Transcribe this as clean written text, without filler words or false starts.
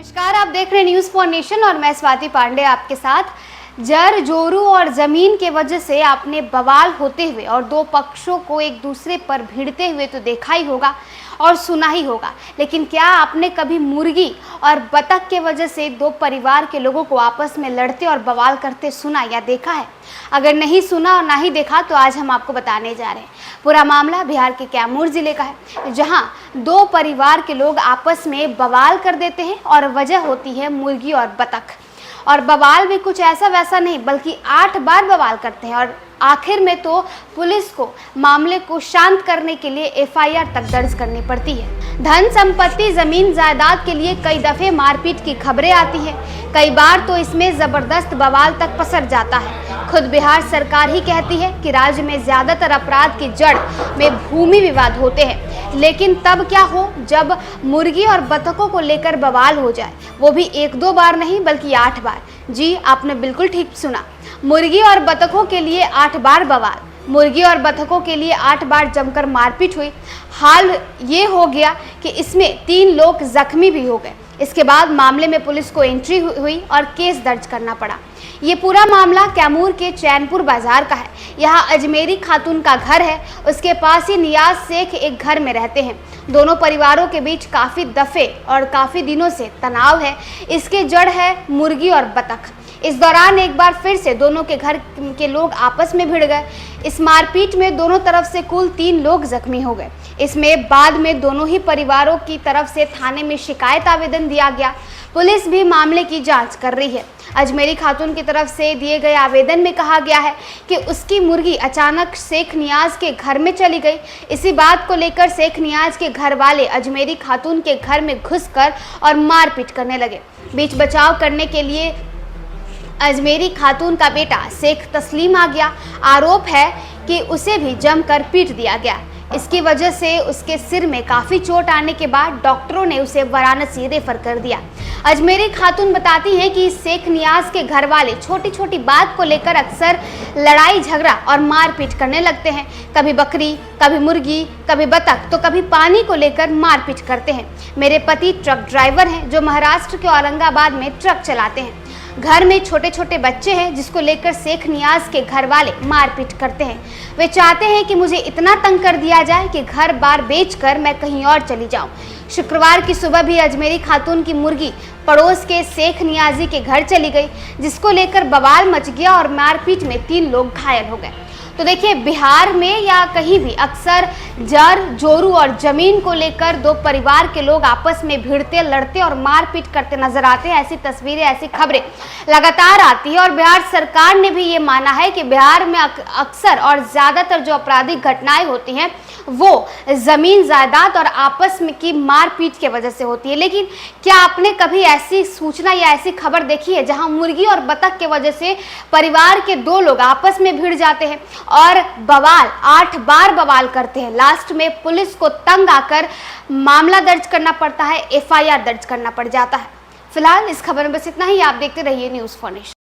नमस्कार, आप देख रहे हैं न्यूज़ फॉर नेशन और मैं स्वाति पांडे आपके साथ। जर जोरू और जमीन के वजह से आपने बवाल होते हुए और दो पक्षों को एक दूसरे पर भिड़ते हुए तो देखा ही होगा और सुना ही होगा, लेकिन क्या आपने कभी मुर्गी और बतख के वजह से दो परिवार के लोगों को आपस में लड़ते और बवाल करते सुना या देखा है? अगर नहीं सुना और ना ही देखा तो आज हम आपको बताने जा रहे हैं। पूरा मामला बिहार के कैमूर जिले का है, जहां दो परिवार के लोग आपस में बवाल कर देते हैं और वजह होती है मुर्गी और बतख। और बवाल भी कुछ ऐसा वैसा नहीं बल्कि 8 बार बवाल करते हैं और आखिर में तो पुलिस को मामले को शांत करने के लिए एफआईआर तक दर्ज करनी पड़ती है। धन संपत्ति जमीन जायदाद के लिए कई दफे मारपीट की खबरें आती हैं, कई बार तो इसमें जबरदस्त बवाल तक पसर जाता है। खुद बिहार सरकार ही कहती है कि राज्य में ज्यादातर अपराध की जड़ में भूमि विवाद होते हैं, लेकिन तब क्या हो जब मुर्गी और बतखों को लेकर बवाल हो जाए, वो भी 1-2 बार नहीं बल्कि 8 बार। जी, आपने बिल्कुल ठीक सुना, मुर्गी और बतखों के लिए 8 बार बवाल। मुर्गी और बतखों के लिए 8 बार जमकर मारपीट हुई। हाल ये हो गया कि इसमें 3 लोग जख्मी भी हो गए। इसके बाद मामले में पुलिस को एंट्री हुई और केस दर्ज करना पड़ा। ये पूरा मामला कैमूर के चैनपुर बाजार का है। यहाँ अजमेरी खातून का घर है, उसके पास ही नियाज शेख एक घर में रहते हैं। दोनों परिवारों के बीच काफ़ी दफ़े और काफ़ी दिनों से तनाव है। इसके जड़ है मुर्गी और बतख। इस दौरान एक बार फिर से दोनों के घर के लोग आपस में भिड़ गए। इस मारपीट में दोनों तरफ से कुल 3 लोग जख्मी हो गए। इसमें बाद में दोनों ही परिवारों की तरफ से थाने में शिकायत आवेदन दिया गया। पुलिस भी मामले की जांच कर रही है। अजमेरी खातून की तरफ से दिए गए आवेदन में कहा गया है कि उसकी मुर्गी अचानक शेख नियाज के घर में चली गई। इसी बात को लेकर शेख नियाज के घर वाले अजमेरी खातून के घर में घुसकर और मारपीट करने लगे। बीच बचाव करने के लिए अजमेरी खातून का बेटा शेख तस्लीम आ गया। आरोप है कि उसे भी जमकर पीट दिया गया। इसकी वजह से उसके सिर में काफ़ी चोट आने के बाद डॉक्टरों ने उसे वाराणसी रेफर कर दिया। अजमेरी खातून बताती हैं कि शेख नियाज के घर वाले छोटी छोटी बात को लेकर अक्सर लड़ाई झगड़ा और मारपीट करने लगते हैं। कभी बकरी, कभी मुर्गी, कभी बतख तो कभी पानी को लेकर मारपीट करते हैं। मेरे पति ट्रक ड्राइवर हैं जो महाराष्ट्र के औरंगाबाद में ट्रक चलाते हैं। घर में छोटे छोटे बच्चे हैं जिसको लेकर शेख नियाज के घर वाले मारपीट करते हैं। वे चाहते हैं कि मुझे इतना तंग कर दिया जाए कि घर बार बेचकर मैं कहीं और चली जाऊं। शुक्रवार की सुबह भी अजमेरी खातून की मुर्गी पड़ोस के शेख नियाजी के घर चली गई, जिसको लेकर बवाल मच गया और मारपीट में 3 लोग घायल हो गए। तो देखिए, बिहार में या कहीं भी अक्सर जर जोरू और जमीन को लेकर दो परिवार के लोग आपस में भिड़ते, लड़ते और मारपीट करते नजर आते हैं। ऐसी तस्वीरें, ऐसी खबरें लगातार आती है और बिहार सरकार ने भी ये माना है कि बिहार में अक्सर और ज्यादातर जो आपराधिक घटनाएं होती हैं वो जमीन जायदाद और आपस में की मारपीट के वजह से होती है। लेकिन क्या आपने कभी ऐसी सूचना या ऐसी खबर देखी है जहां मुर्गी और बतख के वजह से परिवार के 2 लोग आपस में भिड़ जाते हैं और बवाल 8 बार बवाल करते हैं? लास्ट में पुलिस को तंग आकर मामला दर्ज करना पड़ता है, एफआईआर दर्ज करना पड़ जाता है। फिलहाल इस खबर में बस इतना ही। आप देखते रहिए न्यूज़ फॉर नेशन।